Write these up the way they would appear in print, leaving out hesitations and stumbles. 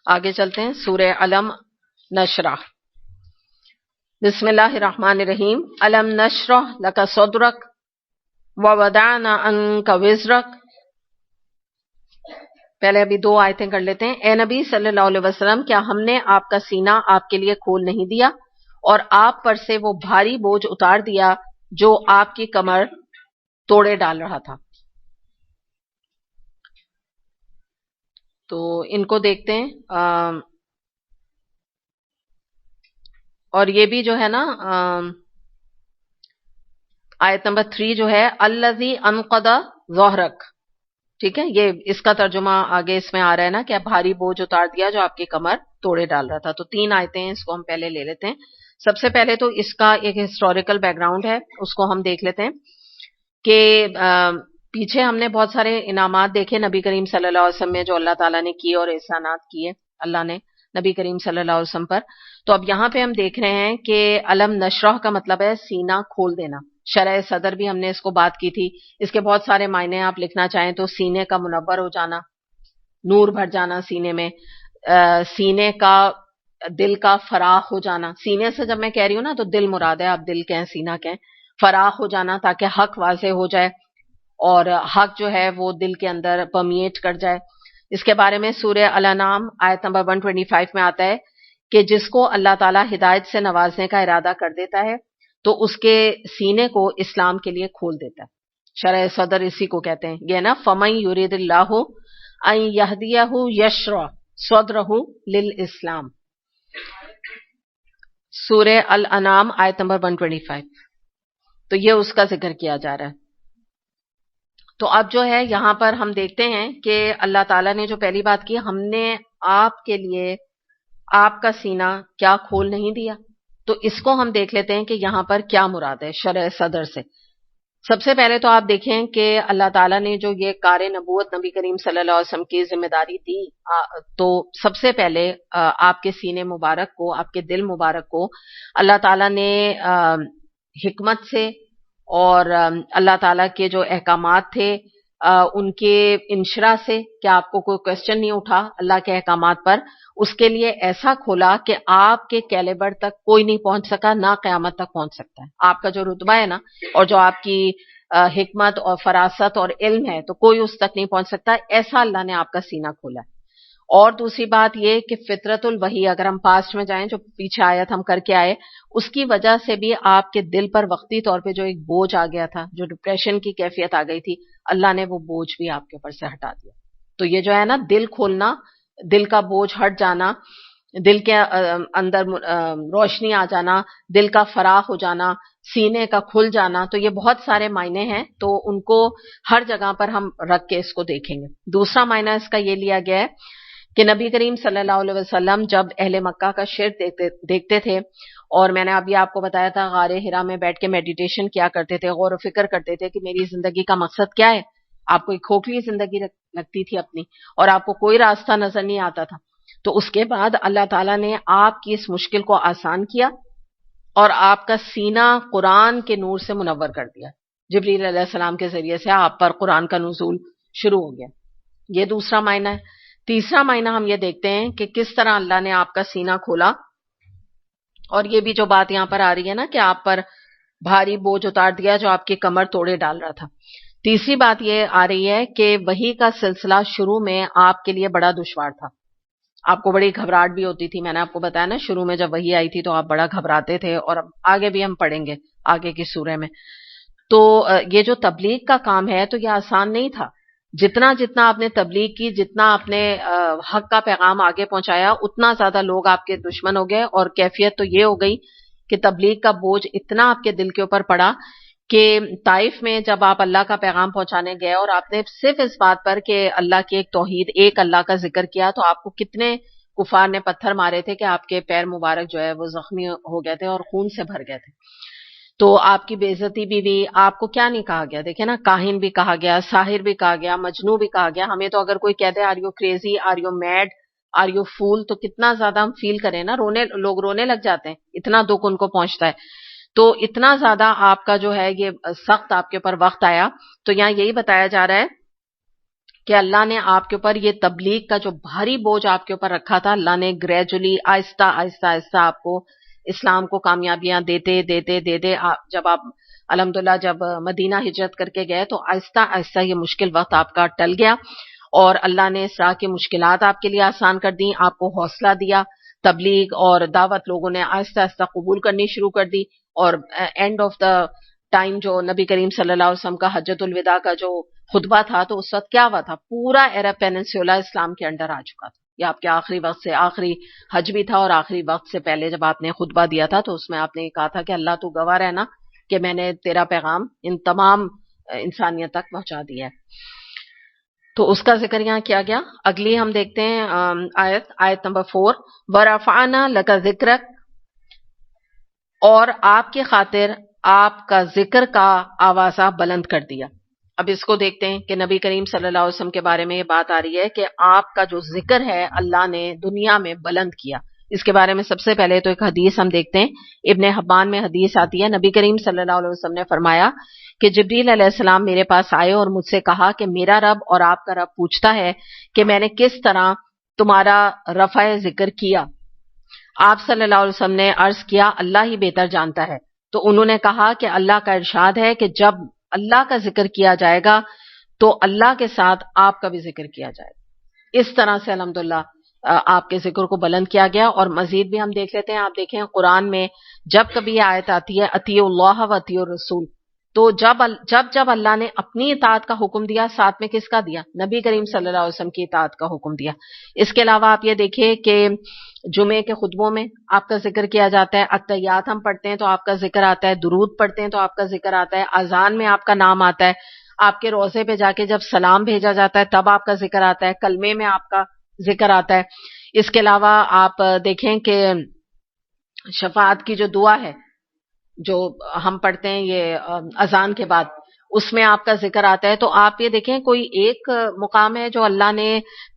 آگے چلتے ہیں سورہ علم نشرح. بسم اللہ الرحمن الرحیم. علم نشرح لک صدرک ووضعنا عنک وزرک. پہلے ابھی 2 آیتیں کر لیتے ہیں. اے نبی صلی اللہ علیہ وسلم، کیا ہم نے آپ کا سینہ آپ کے لیے کھول نہیں دیا اور آپ پر سے وہ بھاری بوجھ اتار دیا جو آپ کی کمر توڑے ڈال رہا تھا. تو ان کو دیکھتے ہیں. اور یہ بھی جو ہے نا آیت نمبر 3 جو ہے الذی انقض ظہرک. ٹھیک ہے، یہ اس کا ترجمہ آگے اس میں آ رہا ہے نا کہ بھاری بوجھ اتار دیا جو آپ کی کمر توڑے ڈال رہا تھا. تو 3 آیتیں ہیں، اس کو ہم پہلے لے لیتے ہیں. سب سے پہلے تو اس کا ایک ہسٹوریکل بیک گراؤنڈ ہے، اس کو ہم دیکھ لیتے ہیں کہ پیچھے ہم نے بہت سارے انعامات دیکھے نبی کریم صلی اللہ علیہ وسلم میں جو اللہ تعالیٰ نے کیے اور احسانات کیے اللہ نے نبی کریم صلی اللہ علیہ وسلم پر. تو اب یہاں پہ ہم دیکھ رہے ہیں کہ علم نشرح کا مطلب ہے سینہ کھول دینا. شرح صدر بھی ہم نے اس کو بات کی تھی. اس کے بہت سارے معنی آپ لکھنا چاہیں تو سینے کا منور ہو جانا، نور بھر جانا سینے میں، سینے کا دل کا فراخ ہو جانا. سینے سے جب میں کہہ رہی ہوں نا تو دل مراد ہے، آپ دل کہیں سینہ کہیں. فراخ ہو جانا تاکہ حق واضح ہو جائے اور حق جو ہے وہ دل کے اندر پرمیٹ کر جائے. اس کے بارے میں سورہ الانعام آیت نمبر 125 میں آتا ہے کہ جس کو اللہ تعالیٰ ہدایت سے نوازنے کا ارادہ کر دیتا ہے تو اس کے سینے کو اسلام کے لیے کھول دیتا ہے. شرح صدر اسی کو کہتے ہیں. یہ نا فَمَن يُرِدِ اللَّهُ أَن يَهْدِيَهُ يَشْرَحْ صَدْرَهُ لِلْإِسْلَامِ. سورہ الانعام آیت نمبر 125. تو یہ اس کا ذکر کیا جا رہا ہے. تو اب جو ہے یہاں پر ہم دیکھتے ہیں کہ اللہ تعالیٰ نے جو پہلی بات کی، ہم نے آپ کے لیے آپ کا سینہ کیا کھول نہیں دیا. تو اس کو ہم دیکھ لیتے ہیں کہ یہاں پر کیا مراد ہے شرع صدر سے. سب سے پہلے تو آپ دیکھیں کہ اللہ تعالیٰ نے جو یہ کار نبوت نبی کریم صلی اللہ علیہ وسلم کی ذمہ داری دی، تو سب سے پہلے آپ کے سینے مبارک کو، آپ کے دل مبارک کو اللہ تعالیٰ نے حکمت سے اور اللہ تعالیٰ کے جو احکامات تھے ان کے انشراح سے، کہ آپ کو کوئی کوشچن نہیں اٹھا اللہ کے احکامات پر، اس کے لیے ایسا کھولا کہ آپ کے کیلیبر تک کوئی نہیں پہنچ سکا، نہ قیامت تک پہنچ سکتا ہے. آپ کا جو رتبہ ہے نا اور جو آپ کی حکمت اور فراست اور علم ہے تو کوئی اس تک نہیں پہنچ سکتا. ایسا اللہ نے آپ کا سینہ کھولا ہے. اور دوسری بات یہ کہ فطرت الوحی، اگر ہم پاسٹ میں جائیں جو پیچھے آیت ہم کر کے آئے، اس کی وجہ سے بھی آپ کے دل پر وقتی طور پہ جو ایک بوجھ آ گیا تھا، جو ڈپریشن کی کیفیت آ گئی تھی، اللہ نے وہ بوجھ بھی آپ کے اوپر سے ہٹا دیا. تو یہ جو ہے نا دل کھولنا، دل کا بوجھ ہٹ جانا، دل کے اندر روشنی آ جانا، دل کا فراخ ہو جانا، سینے کا کھل جانا، تو یہ بہت سارے معنی ہیں. تو ان کو ہر جگہ پر ہم رکھ کے اس کو دیکھیں گے. دوسرا معنی اس کا یہ لیا گیا ہے کہ نبی کریم صلی اللہ علیہ وسلم جب اہل مکہ کا شرک دیکھتے تھے، اور میں نے ابھی آپ کو بتایا تھا غار حرا میں بیٹھ کے میڈیٹیشن کیا کرتے تھے، غور و فکر کرتے تھے کہ میری زندگی کا مقصد کیا ہے. آپ کو ایک کھوکھلی زندگی لگتی تھی اپنی، اور آپ کو کوئی راستہ نظر نہیں آتا تھا. تو اس کے بعد اللہ تعالیٰ نے آپ کی اس مشکل کو آسان کیا اور آپ کا سینہ قرآن کے نور سے منور کر دیا. جبریل علیہ السلام کے ذریعے سے آپ پر قرآن کا نزول شروع ہو گیا. یہ دوسرا معنی ہے. تیسرا معنی ہم یہ دیکھتے ہیں کہ کس طرح اللہ نے آپ کا سینہ کھولا. اور یہ بھی جو بات یہاں پر آ رہی ہے نا کہ آپ پر بھاری بوجھ اتار دیا جو آپ کی کمر توڑے ڈال رہا تھا. تیسری بات یہ آ رہی ہے کہ وحی کا سلسلہ شروع میں آپ کے لیے بڑا دشوار تھا. آپ کو بڑی گھبراہٹ بھی ہوتی تھی. میں نے آپ کو بتایا نا شروع میں جب وحی آئی تھی تو آپ بڑا گھبراتے تھے، اور اب آگے بھی ہم پڑھیں گے آگے کی سورہ میں. تو یہ جو تبلیغ کا کام ہے تو یہ آسان نہیں تھا. جتنا جتنا آپ نے تبلیغ کی، جتنا آپ نے حق کا پیغام آگے پہنچایا، اتنا زیادہ لوگ آپ کے دشمن ہو گئے. اور کیفیت تو یہ ہو گئی کہ تبلیغ کا بوجھ اتنا آپ کے دل کے اوپر پڑا کہ طائف میں جب آپ اللہ کا پیغام پہنچانے گئے اور آپ نے صرف اس بات پر کہ اللہ کی ایک توحید، ایک اللہ کا ذکر کیا، تو آپ کو کتنے کفار نے پتھر مارے تھے کہ آپ کے پیر مبارک جو ہے وہ زخمی ہو گئے تھے اور خون سے بھر گئے تھے. تو آپ کی بے عزتی بھی ہوئی. آپ کو کیا نہیں کہا گیا؟ دیکھیں نا، کاہن بھی کہا گیا، ساحر بھی کہا گیا، مجنون بھی کہا گیا. ہمیں تو اگر کوئی کہہ دے are you crazy, are you mad, are you fool, تو کتنا زیادہ ہم فیل کریں نا، لوگ رونے لگ جاتے ہیں، اتنا دکھ ان کو پہنچتا ہے. تو اتنا زیادہ آپ کا جو ہے یہ سخت آپ کے اوپر وقت آیا. تو یہاں یہی بتایا جا رہا ہے کہ اللہ نے آپ کے اوپر یہ تبلیغ کا جو بھاری بوجھ آپ کے اوپر رکھا تھا، اللہ نے گریجولی آہستہ آہستہ آہستہ آپ کو اسلام کو کامیابیاں دیتے دیتے دیتے جب آپ الحمدللہ جب مدینہ ہجرت کر کے گئے تو آہستہ آہستہ یہ مشکل وقت آپ کا ٹل گیا، اور اللہ نے اس طرح کی مشکلات آپ کے لیے آسان کر دی، آپ کو حوصلہ دیا، تبلیغ اور دعوت لوگوں نے آہستہ آہستہ قبول کرنی شروع کر دی، اور اینڈ آف دا ٹائم جو نبی کریم صلی اللہ علیہ وسلم کا حجۃ الوداع کا جو خطبہ تھا تو اس وقت کیا ہوا تھا، پورا عرب پیننسولا اسلام کے انڈر آ چکا تھا۔ یہ آپ کے آخری وقت سے آخری حج بھی تھا، اور آخری وقت سے پہلے جب آپ نے خطبہ دیا تھا تو اس میں آپ نے کہا تھا کہ اللہ تو گواہ رہنا کہ میں نے تیرا پیغام ان تمام انسانیت تک پہنچا دیا ہے۔ تو اس کا ذکر یہاں کیا گیا۔ اگلی ہم دیکھتے ہیں آیت نمبر 4، وَرَفَعْنَا لَكَ ذِكْرَكَ، اور آپ کی خاطر آپ کا ذکر کا آوازہ بلند کر دیا۔ اب اس کو دیکھتے ہیں کہ نبی کریم صلی اللہ علیہ وسلم کے بارے میں یہ بات آ رہی ہے کہ آپ کا جو ذکر ہے اللہ نے دنیا میں بلند کیا۔ اس کے بارے میں سب سے پہلے تو ایک حدیث ہم دیکھتے ہیں، ابن حبان میں حدیث آتی ہے، نبی کریم صلی اللہ علیہ وسلم نے فرمایا کہ جبریل علیہ السلام میرے پاس آئے اور مجھ سے کہا کہ میرا رب اور آپ کا رب پوچھتا ہے کہ میں نے کس طرح تمہارا رفع ذکر کیا۔ آپ صلی اللہ علیہ وسلم نے عرض کیا اللہ ہی بہتر جانتا ہے۔ تو انہوں نے کہا کہ اللہ کا ارشاد ہے کہ جب اللہ کا ذکر کیا جائے گا تو اللہ کے ساتھ آپ کا بھی ذکر کیا جائے گا۔ اس طرح سے الحمدللہ آپ کے ذکر کو بلند کیا گیا۔ اور مزید بھی ہم دیکھ لیتے ہیں، آپ دیکھیں قرآن میں جب کبھی یہ آیت آتی ہے اطیعوا اللہ و اطیعوا الرسول، تو جب اللہ نے اپنی اطاعت کا حکم دیا، ساتھ میں کس کا دیا؟ نبی کریم صلی اللہ علیہ وسلم کی اطاعت کا حکم دیا۔ اس کے علاوہ آپ یہ دیکھیں کہ جمعے کے خطبوں میں آپ کا ذکر کیا جاتا ہے، اتحیات ہم پڑھتے ہیں تو آپ کا ذکر آتا ہے، درود پڑھتے ہیں تو آپ کا ذکر آتا ہے، اذان میں آپ کا نام آتا ہے، آپ کے روضے پہ جا کے جب سلام بھیجا جاتا ہے تب آپ کا ذکر آتا ہے، کلمے میں آپ کا ذکر آتا ہے۔ اس کے علاوہ آپ دیکھیں کہ شفاعت کی جو دعا ہے جو ہم پڑھتے ہیں یہ اذان کے بعد، اس میں آپ کا ذکر آتا ہے۔ تو آپ یہ دیکھیں کوئی ایک مقام ہے جو اللہ نے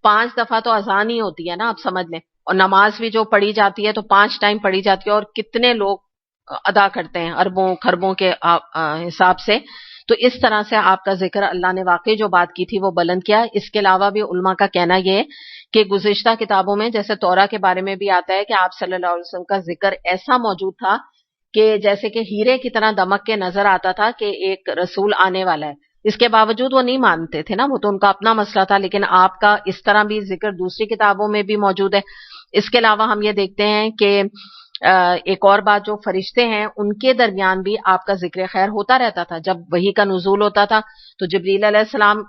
5 دفعہ تو اذان ہی ہوتی ہے نا، آپ سمجھ لیں، اور نماز بھی جو پڑھی جاتی ہے تو 5 ٹائم پڑھی جاتی ہے، اور کتنے لوگ ادا کرتے ہیں، اربوں خربوں کے حساب سے۔ تو اس طرح سے آپ کا ذکر اللہ نے واقعی جو بات کی تھی وہ بلند کیا۔ اس کے علاوہ بھی علماء کا کہنا یہ ہے کہ گزشتہ کتابوں میں جیسے تورا کے بارے میں بھی آتا ہے کہ آپ صلی اللہ علیہ وسلم کا ذکر ایسا موجود تھا کہ جیسے کہ ہیرے کی طرح دمک کے نظر آتا تھا کہ ایک رسول آنے والا ہے۔ اس کے باوجود وہ نہیں مانتے تھے نا، وہ تو ان کا اپنا مسئلہ تھا، لیکن آپ کا اس طرح بھی ذکر دوسری کتابوں میں بھی موجود ہے۔ اس کے علاوہ ہم یہ دیکھتے ہیں کہ ایک اور بات، جو فرشتے ہیں ان کے درمیان بھی آپ کا ذکر خیر ہوتا رہتا تھا۔ جب وحی کا نزول ہوتا تھا تو جبریل علیہ السلام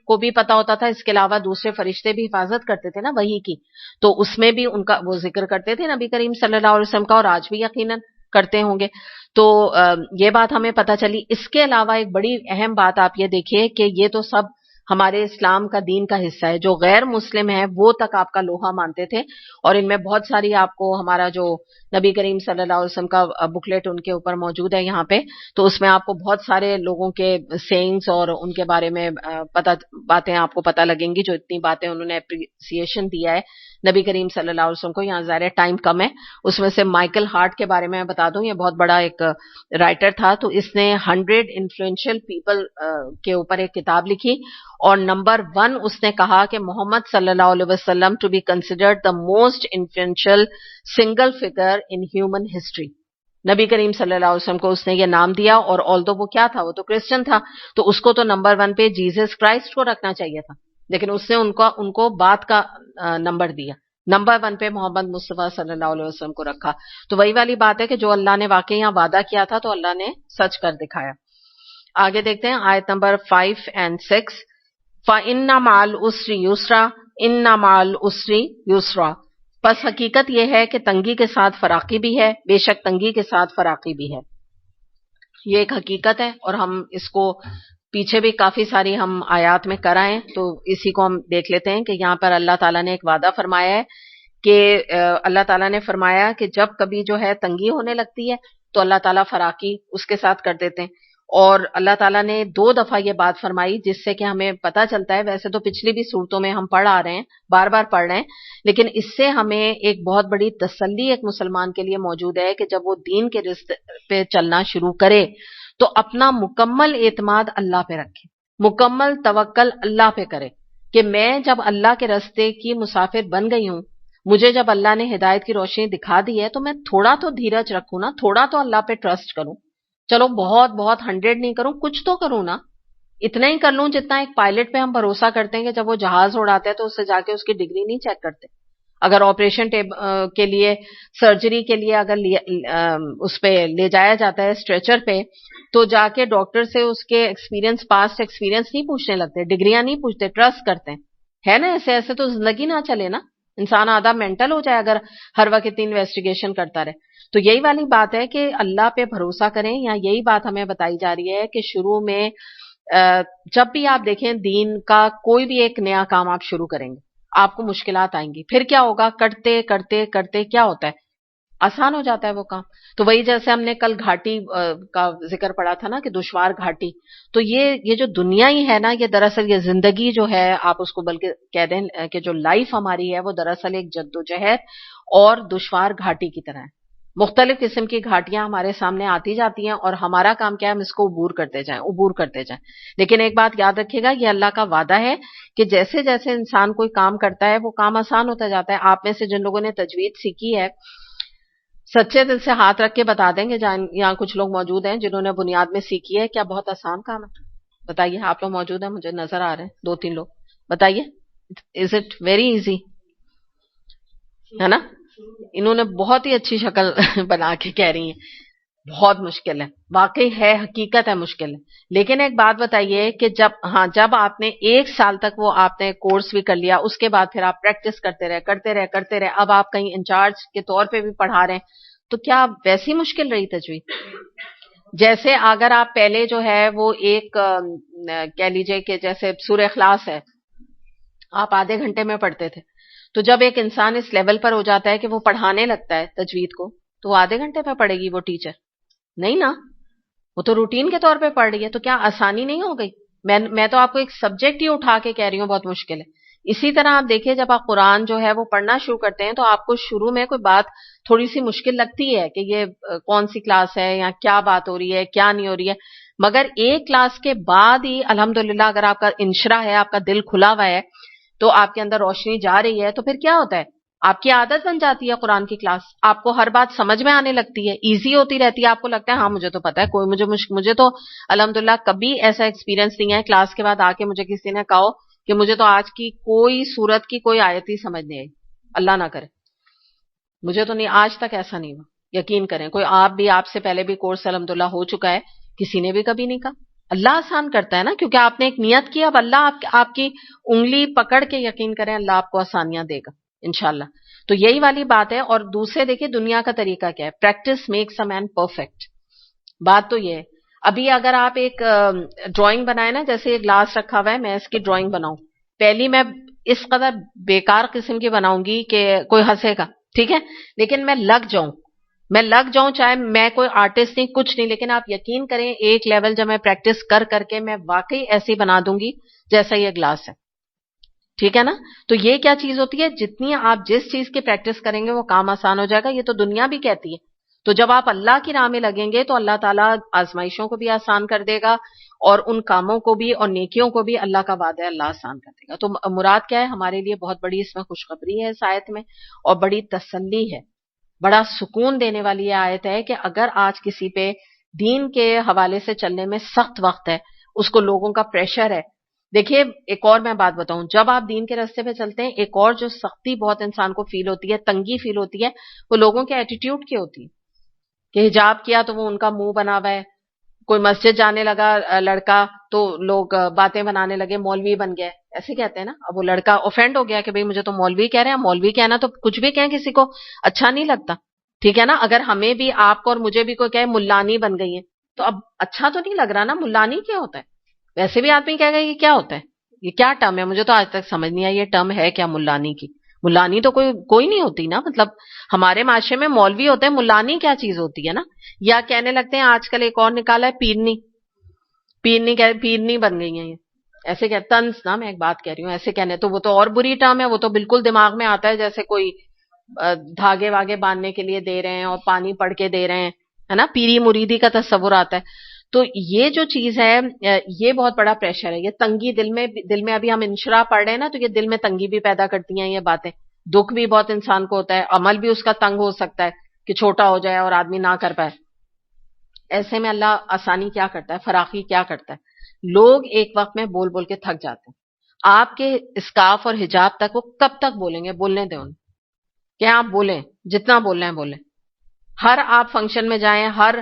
کو بھی پتا ہوتا تھا، اس کے علاوہ دوسرے فرشتے بھی حفاظت کرتے تھے نا وحی کی، تو اس میں بھی ان کا وہ ذکر کرتے تھے نبی کریم صلی اللہ علیہ وسلم کا، اور آج بھی یقیناً کرتے ہوں گے۔ تو یہ بات ہمیں پتہ چلی۔ اس کے علاوہ ایک بڑی اہم بات آپ یہ دیکھیے کہ یہ تو سب ہمارے اسلام کا دین کا حصہ ہے، جو غیر مسلم ہیں وہ تک آپ کا لوہا مانتے تھے، اور ان میں بہت ساری آپ کو ہمارا جو نبی کریم صلی اللہ علیہ وسلم کا بکلیٹ ان کے اوپر موجود ہے یہاں پہ، تو اس میں آپ کو بہت سارے لوگوں کے سینگز اور ان کے بارے میں باتیں آپ کو پتہ لگیں گی، جو اتنی باتیں انہوں نے اپریسیشن دیا ہے نبی کریم صلی اللہ علیہ وسلم کو۔ یہاں ظاہر ٹائم کم ہے، اس میں سے مائیکل ہارٹ کے بارے میں بتا دوں، یہ بہت بڑا ایک رائٹر تھا، تو اس نے 100 انفلوئنشل پیپل کے اوپر ایک کتاب لکھی، اور نمبر 1 اس نے کہا کہ محمد صلی اللہ علیہ وسلم to be considered the most influential single figure in human history. نبی کریم صلی اللہ علیہ وسلم کو اس نے یہ نام دیا، اور آلدو وہ کیا تھا، وہ تو کرسچن تھا، تو اس کو تو نمبر 1 پہ جیزس کرائسٹ کو رکھنا چاہیے تھا، لیکن اس نے ان کو بات کا نمبر دیا، نمبر 1 پہ محمد مصطفیٰ صلی اللہ علیہ وسلم کو رکھا۔ تو وہی والی بات ہے کہ جو اللہ نے واقعی یہاں وعدہ کیا تھا تو اللہ نے سچ کر دکھایا۔ آگے دیکھتے ہیں آیت نمبر 5 اور 6، فَإِنَّ مَعَ الْعُسْرِ يُسْرًا إِنَّ مَعَ الْعُسْرِ يُسْرًا، پس حقیقت یہ ہے کہ تنگی کے ساتھ فراخی بھی ہے، بے شک تنگی کے ساتھ فراخی بھی ہے۔ یہ ایک حقیقت ہے، اور ہم اس کو پیچھے بھی کافی ساری ہم آیات میں کرائیں، تو اسی کو ہم دیکھ لیتے ہیں کہ یہاں پر اللہ تعالیٰ نے ایک وعدہ فرمایا ہے کہ اللہ تعالیٰ نے فرمایا کہ جب کبھی جو ہے تنگی ہونے لگتی ہے تو اللہ تعالیٰ فراخی اس کے ساتھ کر دیتے ہیں، اور اللہ تعالیٰ نے 2 دفعہ یہ بات فرمائی، جس سے کہ ہمیں پتہ چلتا ہے، ویسے تو پچھلی بھی صورتوں میں ہم پڑھ آ رہے ہیں، بار بار پڑھ رہے ہیں، لیکن اس سے ہمیں ایک بہت بڑی تسلی ایک مسلمان کے لیے موجود ہے کہ جب وہ دین کے رزق پہ چلنا شروع کرے تو اپنا مکمل اعتماد اللہ پہ رکھے۔ مکمل توکل اللہ پہ کرے کہ میں جب اللہ کے راستے کی مسافر بن گئی ہوں، مجھے جب اللہ نے ہدایت کی روشنی دکھا دی ہے، تو میں تھوڑا تو دھیرج رکھوں نا، تھوڑا تو اللہ پہ ٹرسٹ کروں. چلو بہت بہت 100 نہیں کروں، کچھ تو کروں نا. اتنا ہی کر لوں جتنا ایک پائلٹ پہ ہم بھروسہ کرتے ہیں کہ جب وہ جہاز اڑاتا ہے تو اس سے جا کے اس کی ڈگری نہیں چیک کرتے. اگر آپریشن کے لیے، سرجری کے لیے اگر اس پہ لے جایا جاتا ہے اسٹریچر پہ، تو جا کے ڈاکٹر سے اس کے ایکسپیرینس، پاسٹ ایکسپیرینس نہیں پوچھنے لگتے، ڈگریاں نہیں پوچھتے، ٹرسٹ کرتے ہیں. ہے نا ایسے؟ ایسے تو زندگی نہ چلے نا، انسان آدھا مینٹل ہو جائے اگر ہر وقت اتنی انویسٹیگیشن کرتا رہے. تو یہی والی بات ہے کہ اللہ پہ بھروسہ کریں. یا یہی بات ہمیں بتائی جا رہی ہے کہ شروع میں جب بھی آپ دیکھیں دین کا کوئی بھی ایک نیا کام آپ شروع کریں گے، آپ کو مشکلات آئیں گی. پھر کیا ہوگا؟ کرتے کرتے کرتے کیا ہوتا ہے؟ آسان ہو جاتا ہے وہ کام. تو وہی جیسے ہم نے کل گھاٹی کا ذکر پڑا تھا نا، کہ دشوار گھاٹی. تو یہ جو دنیا ہی ہے نا، یہ دراصل یہ زندگی جو ہے، آپ اس کو بلکہ کہہ دیں کہ جو لائف ہماری ہے، وہ دراصل ایک جدوجہد اور دشوار گھاٹی کی طرح ہے. مختلف قسم کی گھاٹیاں ہمارے سامنے آتی جاتی ہیں، اور ہمارا کام کیا ہے؟ ہم اس کو عبور کرتے جائیں، عبور کرتے جائیں. لیکن ایک بات یاد رکھیے گا، یہ اللہ کا وعدہ ہے کہ جیسے جیسے انسان کوئی کام کرتا ہے، وہ کام آسان ہوتا جاتا ہے. آپ میں سے جن لوگوں نے تجوید سیکھی ہے، سچے دل سے ہاتھ رکھ کے بتا دیں گے، یہاں کچھ لوگ موجود ہیں جنہوں نے بنیاد میں سیکھی ہے، کیا بہت آسان کام ہے؟ بتائیے. آپ لوگ موجود ہیں، مجھے نظر آ رہے ہیں 2-3 لوگ. بتائیے، از اٹ ویری ایزی؟ ہے نا؟ انہوں نے بہت ہی اچھی شکل بنا کے کہہ رہی ہیں بہت مشکل ہے. واقعی ہے، حقیقت ہے، مشکل ہے. لیکن ایک بات بتائیے کہ جب آپ نے 1 سال تک وہ آپ نے کورس بھی کر لیا، اس کے بعد پھر آپ پریکٹس کرتے رہے، اب آپ کہیں انچارج کے طور پہ بھی پڑھا رہے ہیں، تو کیا ویسی مشکل رہی تجوید؟ جیسے اگر آپ پہلے جو ہے وہ ایک کہہ لیجئے کہ جیسے سورہ اخلاص ہے، آپ آدھے گھنٹے میں پڑھتے تھے، تو جب ایک انسان اس لیول پر ہو جاتا ہے کہ وہ پڑھانے لگتا ہے تجوید کو، تو وہ آدھے گھنٹے میں پڑھے گی وہ ٹیچر؟ نہیں نا، وہ تو روٹین کے طور پہ پڑھ رہی ہے. تو کیا آسانی نہیں ہو گئی؟ میں تو آپ کو ایک سبجیکٹ ہی اٹھا کے کہہ رہی ہوں بہت مشکل ہے. اسی طرح آپ دیکھیں، جب آپ قرآن جو ہے وہ پڑھنا شروع کرتے ہیں، تو آپ کو شروع میں کوئی بات تھوڑی سی مشکل لگتی ہے کہ یہ کون سی کلاس ہے، یا کیا بات ہو رہی ہے، کیا نہیں ہو رہی ہے. مگر ایک کلاس کے بعد ہی الحمدللہ اگر آپ کا انشرا ہے، آپ کا دل کھلا ہوا ہے، تو آپ کے اندر روشنی جا رہی ہے، تو پھر کیا ہوتا ہے؟ آپ کی عادت بن جاتی ہے قرآن کی کلاس. آپ کو ہر بات سمجھ میں آنے لگتی ہے، ایزی ہوتی رہتی ہے. آپ کو لگتا ہے ہاں مجھے تو پتا ہے، کوئی مجھے تو الحمدللہ کبھی ایسا ایکسپیرینس نہیں ہے کلاس کے بعد آ کے مجھے کسی نے کہا کہ مجھے تو آج کی کوئی سورت کی کوئی آیت ہی سمجھ نہیں آئی. اللہ نہ کرے، مجھے تو نہیں، آج تک ایسا نہیں ہوا. یقین کریں، کوئی آپ سے پہلے بھی کورس الحمدللہ ہو چکا ہے، کسی نے بھی کبھی نہیں کہا. اللہ آسان کرتا ہے نا، کیونکہ آپ نے ایک نیت کی. اب اللہ آپ کی انگلی پکڑ کے، یقین کریں، اللہ آپ کو آسانیاں دے گا انشاءاللہ. تو یہی والی بات ہے. اور دوسرے دیکھیں دنیا کا طریقہ کیا ہے، practice makes a man perfect. بات تو یہ ہے. ابھی اگر آپ ایک ڈرائنگ بنائیں نا، جیسے یہ گلاس رکھا ہوا ہے، میں اس کی ڈرائنگ بناؤں، پہلی میں اس قدر بیکار قسم کی بناؤں گی کہ کوئی ہنسے گا، ٹھیک ہے، لیکن میں لگ جاؤں، چاہے میں کوئی آرٹسٹ نہیں، کچھ نہیں، لیکن آپ یقین کریں ایک لیول جب میں پریکٹس کر کے میں واقعی ایسی بنا دوں گی جیسا یہ گلاس ہے. ٹھیک ہے نا؟ تو یہ کیا چیز ہوتی ہے، جتنی آپ جس چیز کی پریکٹس کریں گے وہ کام آسان ہو جائے گا. یہ تو دنیا بھی کہتی ہے. تو جب آپ اللہ کی راہ میں لگیں گے تو اللہ تعالیٰ آزمائشوں کو بھی آسان کر دے گا، اور ان کاموں کو بھی اور نیکیوں کو بھی اللہ کا وعدہ ہے، اللہ آسان کر دے گا. تو مراد کیا ہے ہمارے لیے؟ بہت بڑی اس میں خوشخبری ہے اس آیت میں، اور بڑی تسلی ہے، بڑا سکون دینے والی یہ آیت ہے کہ اگر آج کسی پہ دین کے حوالے سے چلنے میں سخت وقت ہے، اس کو لوگوں کا پریشر ہے. دیکھیے ایک اور میں بات بتاؤں، جب آپ دین کے راستے پہ چلتے ہیں، ایک اور جو سختی بہت انسان کو فیل ہوتی ہے، تنگی فیل ہوتی ہے، وہ لوگوں کے ایٹیٹیوڈ کی ہوتی ہے. کہ حجاب کیا تو وہ ان کا منہ بنا ہوا ہے، کوئی مسجد جانے لگا لڑکا تو لوگ باتیں بنانے لگے مولوی بن گئے، ایسے کہتے ہیں نا. اب وہ لڑکا اوفینڈ ہو گیا کہ بھئی مجھے تو مولوی کہہ رہے ہیں. مولوی کہنا تو کچھ بھی کہیں کسی کو اچھا نہیں لگتا، ٹھیک ہے نا. اگر ہمیں بھی، آپ کو اور مجھے بھی کوئی کہے ملانی بن گئی ہے، تو اب اچھا تو نہیں لگ رہا نا. ملانی کیا ہوتا ہے؟ ویسے بھی آدمی کہے گا یہ کیا ہوتا ہے، یہ کیا ٹرم ہے، مجھے تو آج تک سمجھ نہیں آئی یہ ٹرم ہے کیا ملانی کی. ملانی تو کوئی نہیں ہوتی نا. مطلب ہمارے معاشرے میں مولوی ہوتے ہیں، ملانی کیا چیز ہوتی ہے نا. یا کہنے لگتے ہیں آج کل ایک اور نکالا ہے پیرنی بن گئی ہیں یہ، ایسے کہ طنز نا، میں ایک بات کہہ رہی ہوں، ایسے کہنے تو وہ تو اور بری ٹرم ہے. وہ تو بالکل دماغ میں آتا ہے جیسے کوئی دھاگے واگے باندھنے کے لیے دے رہے ہیں اور پانی پڑھ کے دے رہے ہیں، ہے نا. پیری مریدی کا تصور آتا ہے. تو یہ جو چیز ہے یہ بہت بڑا پریشر ہے. یہ تنگی دل میں ابھی ہم انشراح پڑھ رہے ہیں نا، تو یہ دل میں تنگی بھی پیدا کرتی ہیں یہ باتیں. دکھ بھی بہت انسان کو ہوتا ہے، عمل بھی اس کا تنگ ہو سکتا ہے کہ چھوٹا ہو جائے اور آدمی نہ کر پائے. ایسے میں اللہ آسانی کیا کرتا ہے، فراخی کیا کرتا ہے. لوگ ایک وقت میں بول بول کے تھک جاتے ہیں. آپ کے اسکارف اور حجاب تک وہ کب تک بولیں گے؟ بولنے دیں ان کہ آپ بولیں، جتنا بولنا ہے بولیں. ہر آپ فنکشن میں جائیں، ہر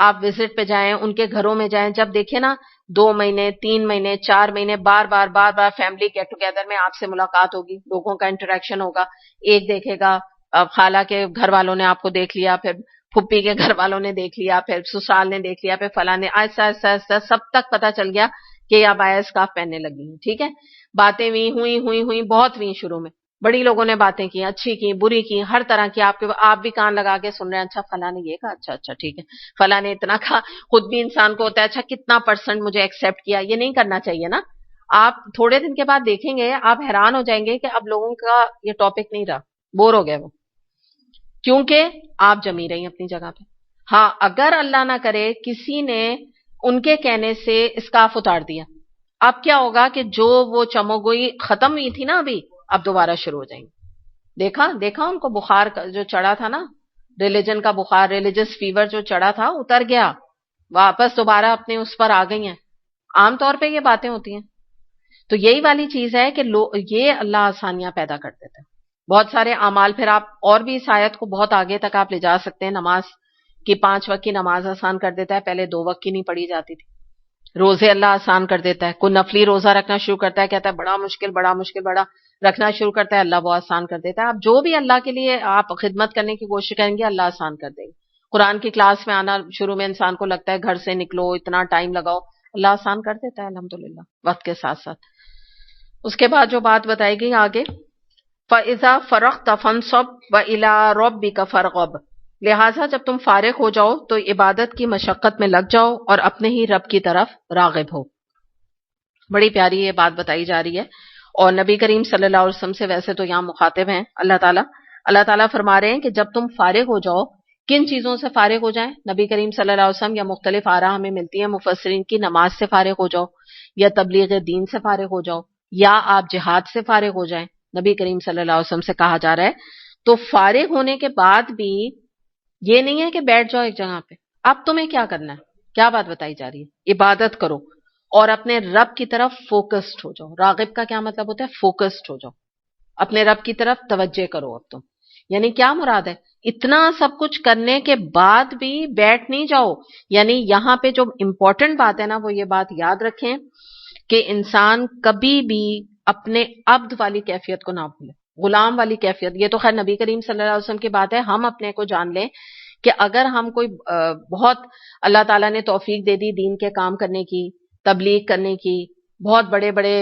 آپ وزٹ پہ جائیں، ان کے گھروں میں جائیں، جب دیکھیں نا 2 مہینے 3 مہینے 4 مہینے بار بار فیملی گیٹ ٹوگیدر میں آپ سے ملاقات ہوگی، لوگوں کا انٹریکشن ہوگا. ایک دیکھے گا خالہ کے گھر والوں نے آپ کو دیکھ لیا، پھر پھپھی کے گھر والوں نے دیکھ لیا، پھر سسرال نے دیکھ لیا، پھر فلاں نے. ایسا ایسا ایسا سب تک پتا چل گیا کہ یہ عبایا اسکارف پہننے لگی ہیں. ٹھیک ہے، باتیں ہوئی بہت ہوئی شروع میں. بڑی لوگوں نے باتیں کی، اچھی کی بری کی، ہر طرح کی. آپ بھی کان لگا کے سن رہے ہیں، اچھا فلاں نے یہ کہا، اچھا ٹھیک ہے، فلاں نے اتنا کہا. خود بھی انسان کو ہوتا ہے اچھا کتنا % مجھے ایکسپٹ کیا. یہ نہیں کرنا چاہیے نا. آپ تھوڑے دن کے بعد دیکھیں گے، آپ حیران ہو جائیں گے کہ اب لوگوں کا یہ ٹاپک نہیں رہا، بور ہو گئے وہ، کیونکہ آپ جمی رہی اپنی جگہ پہ. ہاں اگر اللہ نہ کرے کسی نے ان کے کہنے سے اسکارف اتار دیا، اب کیا ہوگا کہ جو وہ چموگوئی ختم ہوئی تھی نا ابھی، اب دوبارہ شروع ہو جائیں گے. دیکھا ان کو بخار جو چڑھا تھا نا، ریلیجن کا بخار، ریلیجس فیور جو چڑھا تھا اتر گیا، واپس دوبارہ اپنے اس پر آ گئی ہیں. عام طور پہ یہ باتیں ہوتی ہیں. تو یہی والی چیز ہے کہ یہ اللہ آسانیاں پیدا کر دیتا ہے. بہت سارے اعمال، پھر آپ اور بھی اس آیت کو بہت آگے تک آپ لے جا سکتے ہیں. نماز کی 5 وقت کی نماز آسان کر دیتا ہے، پہلے 2 وقت کی نہیں پڑھی جاتی تھی. روزے اللہ آسان کر دیتا ہے. کوئی نفلی روزہ رکھنا شروع کرتا ہے، کہتا ہے بڑا مشکل رکھنا شروع کرتا ہے، اللہ وہ آسان کر دیتا ہے. آپ جو بھی اللہ کے لیے آپ خدمت کرنے کی کوشش کریں گے، اللہ آسان کر دے گا. قرآن کی کلاس میں آنا شروع میں انسان کو لگتا ہے گھر سے نکلو، اتنا ٹائم لگاؤ، اللہ آسان کر دیتا ہے الحمدللہ وقت کے ساتھ ساتھ. اس کے بعد جو بات بتائی گئی آگے، فَإِذَا فَرَغْتَ فَانْصَبْ وَإِلَىٰ رَبِّكَ فَارْغَب، لہٰذا جب تم فارغ ہو جاؤ تو عبادت کی مشقت میں لگ جاؤ اور اپنے ہی رب کی طرف راغب ہو. بڑی پیاری یہ بات بتائی جا رہی ہے. اور نبی کریم صلی اللہ علیہ وسلم سے ویسے تو یہاں مخاطب ہیں اللہ تعالیٰ فرما رہے ہیں کہ جب تم فارغ ہو جاؤ، کن چیزوں سے فارغ ہو جائیں؟ نبی کریم صلی اللہ علیہ وسلم یا مختلف آراء ہمیں ملتی ہیں مفسرین کی، نماز سے فارغ ہو جاؤ، یا تبلیغ دین سے فارغ ہو جاؤ، یا آپ جہاد سے فارغ ہو جائیں. نبی کریم صلی اللہ علیہ وسلم سے کہا جا رہا ہے. تو فارغ ہونے کے بعد بھی یہ نہیں ہے کہ بیٹھ جاؤ ایک جگہ پہ. اب تمہیں کیا کرنا ہے؟ کیا بات بتائی جا رہی ہے؟ عبادت کرو اور اپنے رب کی طرف فوکسڈ ہو جاؤ. راغب کا کیا مطلب ہوتا ہے؟ فوکسڈ ہو جاؤ، اپنے رب کی طرف توجہ کرو. اب تم یعنی کیا مراد ہے؟ اتنا سب کچھ کرنے کے بعد بھی بیٹھ نہیں جاؤ. یعنی یہاں پہ جو امپورٹنٹ بات ہے نا، وہ یہ بات یاد رکھیں کہ انسان کبھی بھی اپنے عبد والی کیفیت کو نہ بھولے، غلام والی کیفیت. یہ تو خیر نبی کریم صلی اللہ علیہ وسلم کی بات ہے. ہم اپنے کو جان لیں کہ اگر ہم کوئی بہت اللہ تعالیٰ نے توفیق دے دی دین کے کام کرنے کی، تبلیغ کرنے کی، بہت بڑے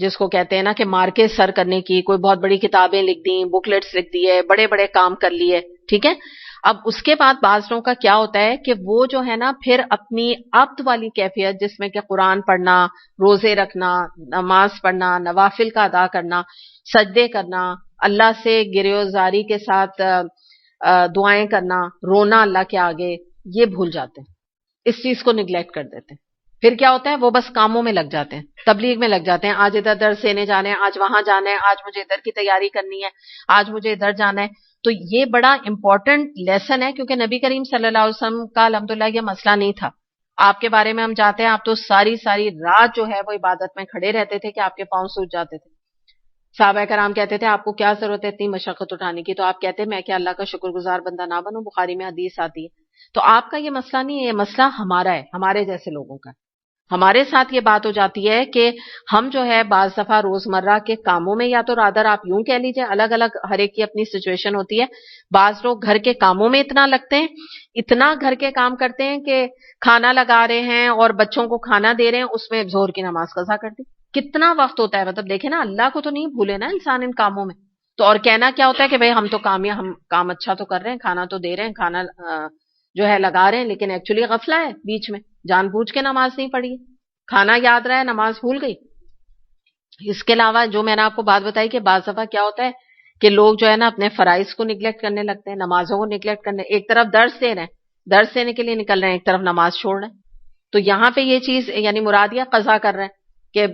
جس کو کہتے ہیں نا کہ مارکے سر کرنے کی، کوئی بہت بڑی کتابیں لکھ دیں، بکلیٹس لکھ دیے، بڑے کام کر لیے، ٹھیک ہے. اب اس کے بعد بعض لوگوں کا کیا ہوتا ہے کہ وہ جو ہے نا پھر اپنی عبد والی کیفیت، جس میں کہ قرآن پڑھنا، روزے رکھنا، نماز پڑھنا، نوافل کا ادا کرنا، سجدے کرنا، اللہ سے گریوزاری کے ساتھ دعائیں کرنا، رونا اللہ کے آگے، یہ بھول جاتے ہیں، اس چیز کو نگلیکٹ کر دیتے ہیں. پھر کیا ہوتا ہے؟ وہ بس کاموں میں لگ جاتے ہیں، تبلیغ میں لگ جاتے ہیں. آج ادھر درس دینے جانا ہے، آج وہاں جانا ہے، آج مجھے ادھر کی تیاری کرنی ہے، آج مجھے ادھر جانا ہے. تو یہ بڑا امپورٹنٹ لیسن ہے، کیونکہ نبی کریم صلی اللہ علیہ وسلم کا الحمدللہ یہ مسئلہ نہیں تھا. آپ کے بارے میں ہم جانتے ہیں، آپ تو ساری رات جو ہے وہ عبادت میں کھڑے رہتے تھے کہ آپ کے پاؤں سوج جاتے تھے. صحابہ کرام کہتے تھے آپ کو کیا ضرورت ہے اتنی مشقت اٹھانے کی؟ تو آپ کہتے ہیں میں کیا اللہ کا شکر گزار بندہ نہ بنوں؟ بخاری میں حدیث آتی ہے. تو آپ کا یہ مسئلہ نہیں ہے، یہ مسئلہ ہمارا ہے، ہمارے جیسے لوگوں کا. ہمارے ساتھ یہ بات ہو جاتی ہے کہ ہم جو ہے بعض دفعہ روزمرہ کے کاموں میں، یا تو رادر آپ یوں کہہ لیجئے، الگ الگ ہر ایک کی اپنی سچویشن ہوتی ہے. بعض لوگ گھر کے کاموں میں اتنا لگتے ہیں، اتنا گھر کے کام کرتے ہیں کہ کھانا لگا رہے ہیں اور بچوں کو کھانا دے رہے ہیں، اس میں ظہر کی نماز قضا کر دی. کتنا وقت ہوتا ہے؟ مطلب دیکھیں نا، اللہ کو تو نہیں بھولے نا انسان ان کاموں میں. تو اور کہنا کیا ہوتا ہے کہ بھئی ہم تو ہم کام اچھا تو کر رہے ہیں، کھانا تو دے رہے ہیں، کھانا جو ہے لگا رہے ہیں، لیکن ایکچولی غفلہ ہے بیچ میں، جان بوجھ کے نماز نہیں پڑھی، کھانا یاد رہا ہے، نماز بھول گئی. اس کے علاوہ جو میں نے آپ کو بات بتائی کہ بعض دفعہ کیا ہوتا ہے کہ لوگ جو ہے نا اپنے فرائض کو نگلیکٹ کرنے لگتے ہیں، نمازوں کو نگلیکٹ کرنے. ایک طرف درس دے رہے ہیں، درس دینے کے لیے نکل رہے ہیں، ایک طرف نماز چھوڑ رہے ہیں. تو یہاں پہ یہ چیز یعنی مراد یہ قضا کر رہے ہیں کہ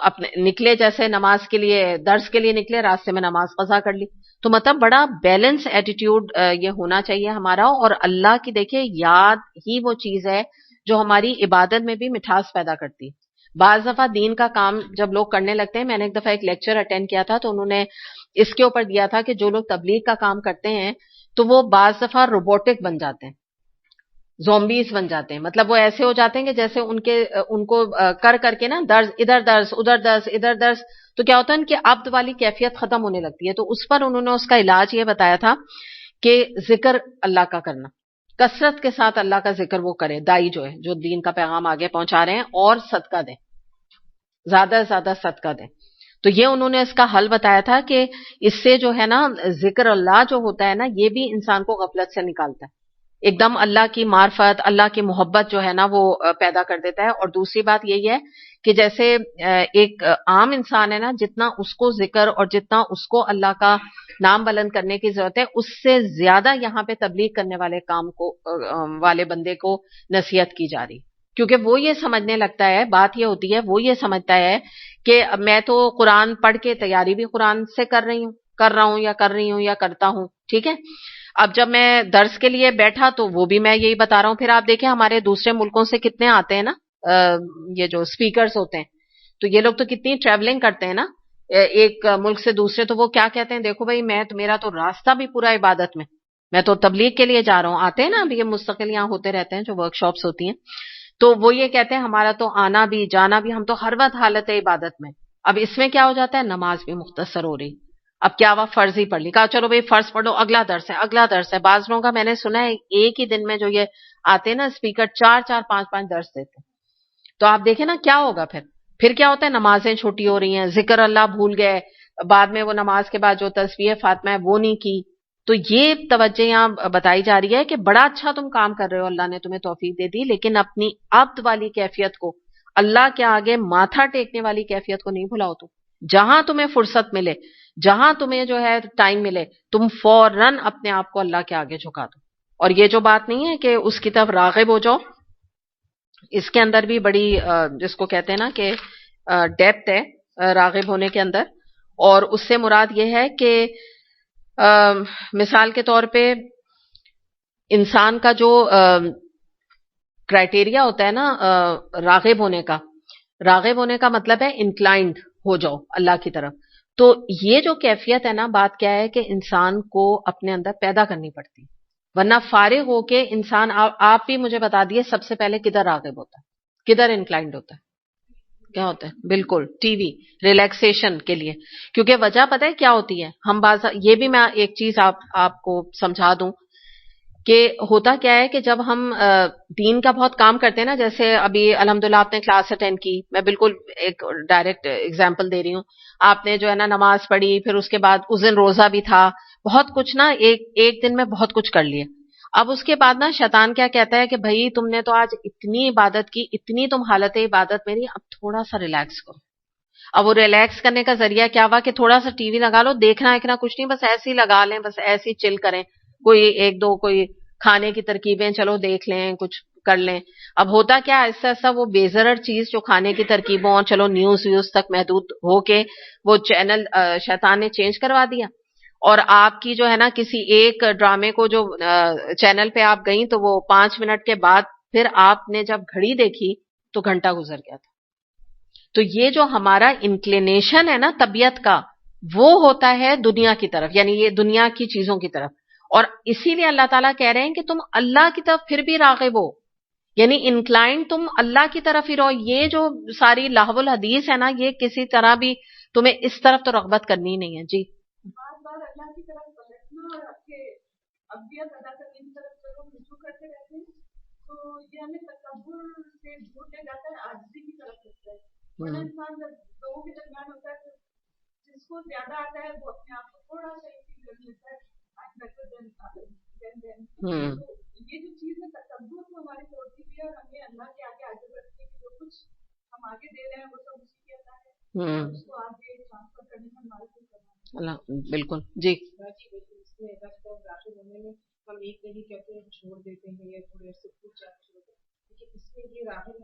اپنے نکلے جیسے نماز کے لیے درس کے لیے نکلے راستے میں نماز قضا کر لی. تو مطلب بڑا بیلنس ایٹیٹیوڈ یہ ہونا چاہیے ہمارا. اور اللہ کی دیکھیں یاد ہی وہ چیز ہے جو ہماری عبادت میں بھی مٹھاس پیدا کرتی ہے. بعض دفعہ دین کا کام جب لوگ کرنے لگتے ہیں, میں نے ایک دفعہ ایک لیکچر اٹینڈ کیا تھا تو انہوں نے اس کے اوپر دیا تھا کہ جو لوگ تبلیغ کا کام کرتے ہیں تو وہ بعض دفعہ روبوٹک بن جاتے ہیں, زومبیز بن جاتے ہیں. مطلب وہ ایسے ہو جاتے ہیں کہ جیسے ان کو کر کے نا درس ادھر درس ادھر درس ادھر درس, تو کیا ہوتا ہے ان کی عبد والی کیفیت ختم ہونے لگتی ہے. تو اس پر انہوں نے اس کا علاج یہ بتایا تھا کہ ذکر اللہ کا کرنا, کثرت کے ساتھ اللہ کا ذکر وہ کرے, دائی جو ہے جو دین کا پیغام آگے پہنچا رہے ہیں, اور صدقہ دیں, زیادہ سے زیادہ صدقہ دیں. تو یہ انہوں نے اس کا حل بتایا تھا کہ اس سے جو ہے نا ذکر اللہ جو ہوتا ہے نا یہ بھی انسان کو غفلت سے نکالتا ہے, ایک دم اللہ کی معرفت اللہ کی محبت جو ہے نا وہ پیدا کر دیتا ہے. اور دوسری بات یہی ہے کہ جیسے ایک عام انسان ہے نا, جتنا اس کو ذکر اور جتنا اس کو اللہ کا نام بلند کرنے کی ضرورت ہے, اس سے زیادہ یہاں پہ تبلیغ کرنے والے کام کو والے بندے کو نصیحت کی جا رہی, کیونکہ وہ یہ سمجھنے لگتا ہے, بات یہ ہوتی ہے وہ یہ سمجھتا ہے کہ میں تو قرآن پڑھ کے تیاری بھی قرآن سے کر رہا ہوں یا کرتا ہوں, ٹھیک ہے. اب جب میں درس کے لیے بیٹھا تو وہ بھی میں یہی بتا رہا ہوں. پھر آپ دیکھیں ہمارے دوسرے ملکوں سے کتنے آتے ہیں نا یہ جو اسپیکرز ہوتے ہیں, تو یہ لوگ تو کتنی ٹریولنگ کرتے ہیں نا ایک ملک سے دوسرے, تو وہ کیا کہتے ہیں, دیکھو بھائی میرا تو راستہ بھی پورا عبادت میں تو تبلیغ کے لیے جا رہا ہوں. آتے ہیں نا اب یہ مستقل یہاں ہوتے رہتے ہیں جو ورک شاپس ہوتی ہیں, تو وہ یہ کہتے ہیں ہمارا تو آنا بھی جانا بھی, ہم تو ہر وقت حالت عبادت میں. اب اس میں کیا ہو جاتا ہے, نماز بھی مختصر ہو رہی, اب کیا ہوا فرض ہی پڑھ لی, کہا چلو بھائی فرض پڑھو, اگلا درس ہے. بعض لوگوں کا میں نے سنا ہے ایک ہی دن میں جو یہ آتے ہیں نا اسپیکر 4-4 5-5 درس دیتے ہیں. تو آپ دیکھیں نا کیا ہوگا پھر کیا ہوتا ہے, نمازیں چھوٹی ہو رہی ہیں, ذکر اللہ بھول گئے, بعد میں وہ نماز کے بعد جو تسبیح فاطمہ ہے وہ نہیں کی. تو یہ توجہ یہاں بتائی جا رہی ہے کہ بڑا اچھا تم کام کر رہے ہو, اللہ نے تمہیں توفیق دے دی, لیکن اپنی عبد والی کیفیت کو, اللہ کے آگے ماتھا ٹیکنے والی کیفیت کو نہیں بھلاؤ. تو جہاں تمہیں فرصت ملے, جہاں تمہیں جو ہے ٹائم ملے, تم فوراً اپنے آپ کو اللہ کے آگے جھکا دو. اور یہ جو بات نہیں ہے کہ اس کی طرف راغب ہو جاؤ, اس کے اندر بھی بڑی جس کو کہتے ہیں نا کہ ڈیپتھ ہے راغب ہونے کے اندر. اور اس سے مراد یہ ہے کہ مثال کے طور پہ انسان کا جو کرائٹیریا ہوتا ہے نا راغب ہونے کا مطلب ہے انکلائنڈ ہو جاؤ اللہ کی طرف. تو یہ جو کیفیت ہے نا, بات کیا ہے کہ انسان کو اپنے اندر پیدا کرنی پڑتی, ورنہ فارغ ہو کے انسان, آپ بھی مجھے بتا دیے سب سے پہلے کدھر راغب ہوتا ہے, کدھر انکلائنڈ ہوتا ہے, کیا ہوتا ہے, بالکل ٹی وی, ریلیکسیشن کے لیے. کیونکہ وجہ پتہ ہے کیا ہوتی ہے, ہم یہ بھی میں ایک چیز آپ کو سمجھا دوں کہ ہوتا کیا ہے کہ جب ہم دین کا بہت کام کرتے ہیں نا, جیسے ابھی الحمدللہ آپ نے کلاس اٹینڈ کی, میں بالکل ایک ڈائریکٹ ایگزامپل دے رہی ہوں, آپ نے جو ہے نا نماز پڑھی, پھر اس کے بعد اس دن روزہ بھی تھا, بہت کچھ نا ایک دن میں بہت کچھ کر لیا. اب اس کے بعد نا شیطان کیا کہتا ہے کہ بھائی تم نے تو آج اتنی عبادت کی, اتنی تم حالت عبادت میں رہی, اب تھوڑا سا ریلیکس کرو. اب وہ ریلیکس کرنے کا ذریعہ کیا ہوا کہ تھوڑا سا ٹی وی لگا لو, دیکھنا کچھ نہیں, بس ایسے ہی لگا لیں, بس ایسے ہی چل کریں, کوئی کھانے کی ترکیبیں چلو دیکھ لیں, کچھ کر لیں. اب ہوتا کیا, ایسا وہ بے ضرر چیز جو کھانے کی ترکیبوں اور چلو نیوز ویوز تک محدود ہو کے وہ چینل شیطان نے چینج کروا دیا, اور آپ کی جو ہے نا کسی ایک ڈرامے کو جو چینل پہ آپ گئیں تو وہ 5 منٹ کے بعد پھر آپ نے جب گھڑی دیکھی تو گھنٹہ گزر گیا تھا. تو یہ جو ہمارا انکلینیشن ہے نا طبیعت کا, وہ ہوتا ہے دنیا کی طرف, یعنی یہ دنیا کی چیزوں کی طرف. اور اسی لیے اللہ تعالیٰ کہہ رہے ہیں کہ تم اللہ کی طرف پھر بھی راغب ہو, یعنی انکلائنڈ تم اللہ کی طرف ہی رہو. یہ جو ساری لاہو الحدیث ہے نا, یہ کسی طرح بھی تمہیں اس طرف تو رغبت کرنی ہی نہیں ہے. جی, بار بار اللہ کی طرف پلٹنا اور آپ کے ابدیت ادا کرنے کی طرف جب ہم رجوع کرتے رہتے ہیں تو یہ ہمیں تکبر سے دور لے جاتا ہے, عاجزی کی طرف رکھتا ہے. ورنہ انسان جب لوگوں کے درمیان ہوتا ہے تو جس کو زیادہ آتا ہے وہ اپنے آپ کو تھوڑا سا فیل کر لیتا ہے, یہ جو چیز ہے تکبر کو ہماری توڑتی بھی ہے, اور ہمیں اللہ کے آگے عاجز رکھتی ہے کہ جو کچھ ہم آگے دے رہے ہیں وہ سب اسی کے عطا ہے, اس کو آگے ٹرانسفر کرنے میں ہمارے کو اللہ بالکل. جی, اس میں داخل ہونے میں ہم ایک نہیں کہتے ہیں چھوڑ دیتے ہیں یا تھوڑے سے کچھ چھوڑ دیتے ہیں, لیکن اس میں یہ راغب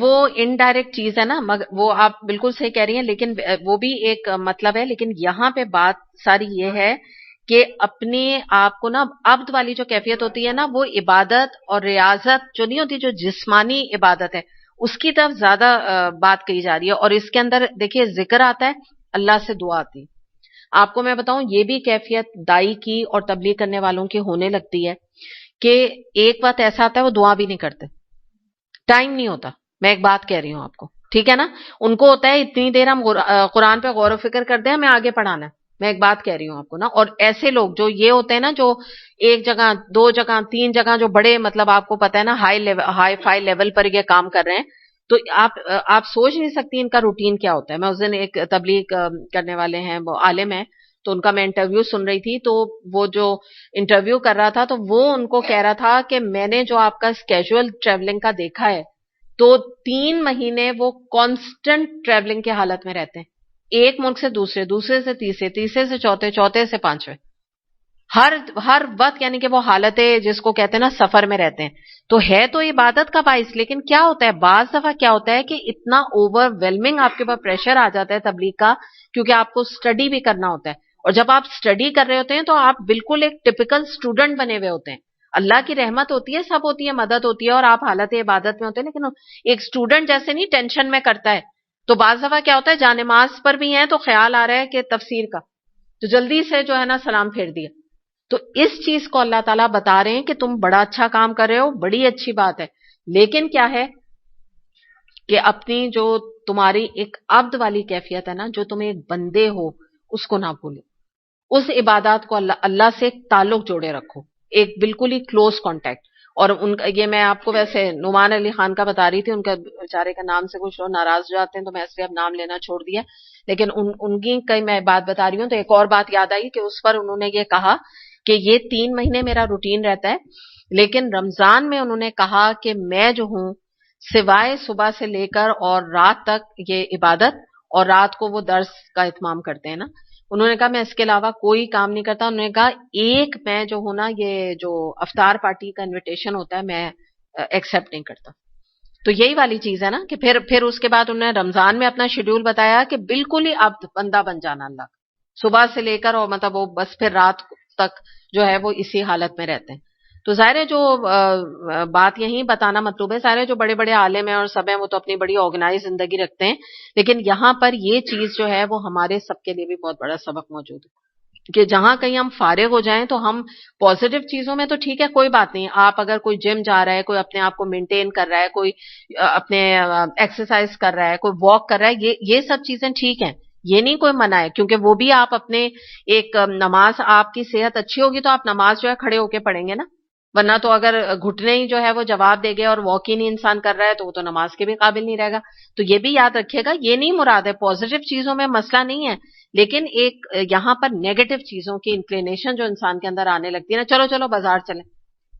وہ انڈائریکٹ چیز ہے نا، وہ آپ بالکل صحیح کہہ رہی ہیں، لیکن وہ بھی ایک مطلب ہے. لیکن یہاں پہ بات ساری یہ ہے کہ اپنے آپ کو نا عبد والی جو کیفیت ہوتی ہے نا، وہ عبادت اور ریاضت جو نہیں ہوتی، جو جسمانی عبادت ہے اس کی طرف زیادہ بات کہی جا رہی ہے. اور اس کے اندر دیکھیے ذکر آتا ہے، اللہ سے دعا آتی. آپ کو میں بتاؤں یہ بھی کیفیت دائی کی اور تبلیغ کرنے والوں کی ہونے لگتی ہے کہ ایک وقت ایسا آتا ہے وہ دعا بھی نہیں کرتے، ٹائم نہیں ہوتا. میں ایک بات کہہ رہی ہوں آپ کو، ٹھیک ہے نا، ان کو ہوتا ہے اتنی دیر ہم قرآن پہ غور و فکر کر دیں، ہمیں آگے پڑھانا ہے. میں ایک بات کہہ رہی ہوں آپ کو نا. اور ایسے لوگ جو یہ ہوتے ہیں نا، جو ایک جگہ دو جگہ تین جگہ جو بڑے مطلب آپ کو پتا ہے نا ہائی فائی لیول پر یہ کام کر رہے ہیں، تو آپ سوچ نہیں سکتی ان کا روٹین کیا ہوتا ہے. میں اس دن ایک تبلیغ کرنے والے ہیں، وہ عالم ہیں، تو ان کا میں انٹرویو سن رہی تھی. تو وہ جو انٹرویو کر رہا تھا تو وہ ان کو کہہ رہا تھا کہ میں نے جو آپ کا اسکیجول ٹریولنگ کا دیکھا ہے، تو 3 مہینے وہ کانسٹنٹ ٹریولنگ کے حالت میں رہتے ہیں، ایک ملک سے دوسرے، دوسرے سے تیسرے، تیسرے سے چوتھے، چوتھے سے پانچویں، ہر وقت یعنی کہ وہ حالت جس کو کہتے ہیں نا سفر میں رہتے ہیں. تو ہے تو عبادت کا باعث، لیکن کیا ہوتا ہے بعض دفعہ کیا ہوتا ہے کہ اتنا اوور ویلمنگ آپ کے پاس پریشر آ جاتا ہے تبلیغ کا، کیونکہ آپ کو اسٹڈی بھی کرنا ہوتا ہے. اور جب آپ اسٹڈی کر رہے ہوتے ہیں تو آپ بالکل ایک ٹپیکل اسٹوڈنٹ بنے ہوئے ہوتے ہیں. اللہ کی رحمت ہوتی ہے، سب ہوتی ہے، مدد ہوتی ہے، اور آپ حالت عبادت میں ہوتے ہیں، لیکن ایک اسٹوڈنٹ جیسے نہیں ٹینشن میں کرتا ہے. تو بعض دفعہ کیا ہوتا ہے جانماز پر بھی ہیں تو خیال آ رہا ہے کہ تفسیر کا، تو جلدی سے جو ہے نا سلام پھیر دیا. تو اس چیز کو اللہ تعالیٰ بتا رہے ہیں کہ تم بڑا اچھا کام کر رہے ہو، بڑی اچھی بات ہے، لیکن کیا ہے کہ اپنی جو تمہاری ایک عبد والی کیفیت ہے نا، جو تم ایک بندے ہو، اس کو نہ بھولو. اس عبادات کو اللہ سے ایک تعلق جوڑے رکھو، ایک بالکل ہی کلوز کانٹیکٹ. اور ان کا یہ میں آپ کو ویسے نعمان علی خان کا بتا رہی تھی، ان کا بیچارے کا نام سے کچھ لوگ ناراض ہو جاتے ہیں تو میں اس لیے اب نام لینا چھوڑ دیا. لیکن ان کی کئی میں بات بتا رہی ہوں تو ایک اور بات یاد آئی کہ اس پر انہوں نے یہ کہا کہ یہ 3 مہینے میرا روٹین رہتا ہے، لیکن رمضان میں انہوں نے کہا کہ میں جو ہوں سوائے صبح سے لے کر اور رات تک یہ عبادت، اور رات کو وہ درس کا اہتمام کرتے ہیں نا، انہوں نے کہا میں اس کے علاوہ کوئی کام نہیں کرتا. انہوں نے کہا ایک میں جو ہوں نا یہ جو افطار پارٹی کا انویٹیشن ہوتا ہے میں ایکسپٹ نہیں کرتا. تو یہی والی چیز ہے نا کہ پھر اس کے بعد انہوں نے رمضان میں اپنا شیڈیول بتایا کہ بالکل ہی آپ بندہ بن جانا اللہ کا، صبح سے لے کر اور مطلب وہ بس پھر رات تک جو ہے وہ اسی حالت میں رہتے ہیں. تو ظاہر ہے جو بات یہیں بتانا مطلوب ہے، سارے جو بڑے بڑے عالم ہیں اور سب ہیں وہ تو اپنی بڑی آرگنائز زندگی رکھتے ہیں، لیکن یہاں پر یہ چیز جو ہے وہ ہمارے سب کے لیے بھی بہت بڑا سبق موجود ہے کہ جہاں کہیں ہم فارغ ہو جائیں تو ہم پازیٹیو چیزوں میں تو ٹھیک ہے کوئی بات نہیں، آپ اگر کوئی جم جا رہا ہے، کوئی اپنے آپ کو مینٹین کر رہا ہے، کوئی اپنے ایکسرسائز کر رہا ہے، کوئی واک کر رہا ہے، یہ سب چیزیں ٹھیک ہیں، یہ نہیں کوئی منع ہے، کیونکہ وہ بھی آپ اپنے ایک نماز، آپ کی صحت اچھی ہوگی تو آپ نماز جو ہے کھڑے ہو کے پڑھیں گے نا، ورنہ تو اگر گھٹنے ہی جو ہے وہ جواب دے گے اور واک ہی نہیں انسان کر رہا ہے تو وہ تو نماز کے بھی قابل نہیں رہے گا. تو یہ بھی یاد رکھیے گا، یہ نہیں مراد ہے، پازیٹیو چیزوں میں مسئلہ نہیں ہے، لیکن ایک یہاں پر نیگیٹو چیزوں کی انکلینیشن جو انسان کے اندر آنے لگتی ہے نا، چلو چلو بازار چلیں.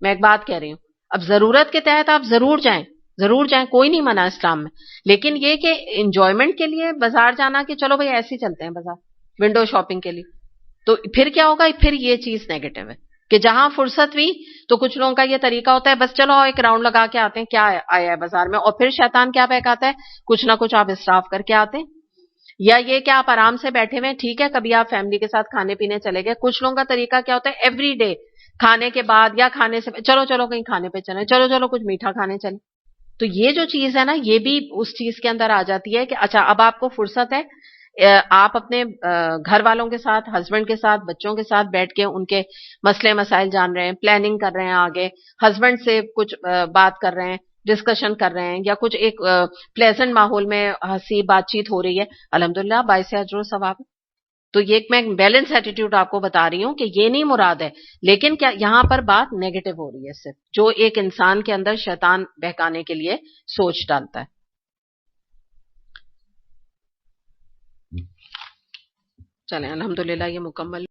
میں ایک بات کہہ رہی ہوں، اب ضرورت کے تحت آپ ضرور جائیں، کوئی نہیں منع اسلام میں، لیکن یہ کہ انجوائمنٹ کے لیے بازار جانا کہ چلو بھائی ایسے ہی چلتے ہیں بازار ونڈو شاپنگ کے لیے، تو پھر کیا ہوگا، پھر یہ چیز نیگیٹو ہے کہ جہاں فرصت ہوئی تو کچھ لوگوں کا یہ طریقہ ہوتا ہے بس چلو ایک راؤنڈ لگا کے آتے ہیں کیا آیا ہے بازار میں، اور پھر شیطان کیا بہکاتا ہے کچھ نہ کچھ آپ اسراف کر کے آتے ہیں. یا یہ کہ آپ آرام سے بیٹھے ہوئے، ٹھیک ہے کبھی آپ فیملی کے ساتھ کھانے پینے چلے گئے، کچھ لوگوں کا طریقہ کیا ہوتا ہے ایوری ڈے کھانے کے بعد یا کھانے سے چلو کہیں کھانے پہ چلیں، چلو کچھ میٹھا کھانے چلیں. تو یہ جو چیز ہے نا یہ بھی اس چیز کے اندر آ جاتی ہے کہ اچھا اب آپ کو فرصت ہے، آپ اپنے گھر والوں کے ساتھ، ہسبینڈ کے ساتھ، بچوں کے ساتھ بیٹھ کے ان کے مسئلے مسائل جان رہے ہیں، پلاننگ کر رہے ہیں، آگے ہسبینڈ سے کچھ بات کر رہے ہیں، ڈسکشن کر رہے ہیں، یا کچھ ایک پلیزنٹ ماحول میں ہنسی بات چیت ہو رہی ہے، الحمدللہ باعث اجر و ثواب. تو یہ میں بیلنس ایٹیٹیوڈ آپ کو بتا رہی ہوں کہ یہ نہیں مراد ہے، لیکن کیا یہاں پر بات نیگیٹو ہو رہی ہے صرف جو ایک انسان کے اندر شیطان بہکانے کے لیے سوچ ڈالتا ہے. چلیں الحمدللہ یہ مکمل